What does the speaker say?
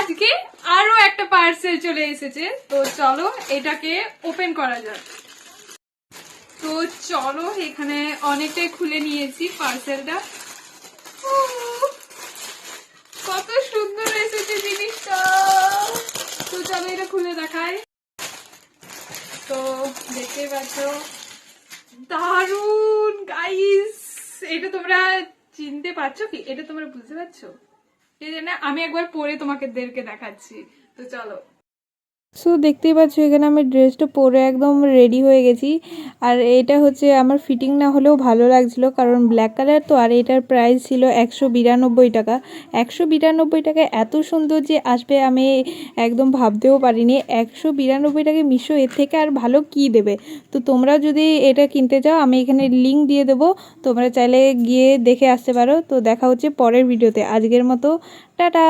আজকে আরো একটা পার্সেল চলে এসেছে, তো চলো এটাকে ওপেন করা যাক। তো চলো, এখানে অনেকটাই খুলে নিয়েছি পার্সেলটা। কত সুন্দর এসেছে জিনিসটা। তো চলো এটা খুলে দেখাই। তো দেখতে পাচ্ছ, দারুন গাইস। এটা তোমরা চিনতে পারছো কি? এটা তোমরা বুঝতে পারছো? এই জন্য আমি একবার পরে তোমাদেরকে দেখাচ্ছি। তো চলো। সো দেখতেই পাচ্ছ এখানে আমি ড্রেসটা পরে একদম রেডি হয়ে গেছি। আর এটা হচ্ছে আমার ফিটিং না হলেও ভালো লাগছিল, কারণ ব্ল্যাক কালার তো। আর এটার প্রাইস ছিল 192 টাকা। 192 টাকায় এত সুন্দর যে আসবে আমি একদম ভাবতেও পারিনি। 192 টাকায় মিশো এর থেকে আর ভালো কি দেবে। তো তোমরা যদি এটা কিনতে চাও আমি এখানে লিঙ্ক দিয়ে দেবো, তোমরা চাইলে গিয়ে দেখে আসতে পারো। তো দেখা হচ্ছে পরের ভিডিওতে। আজকের মতো টাটা।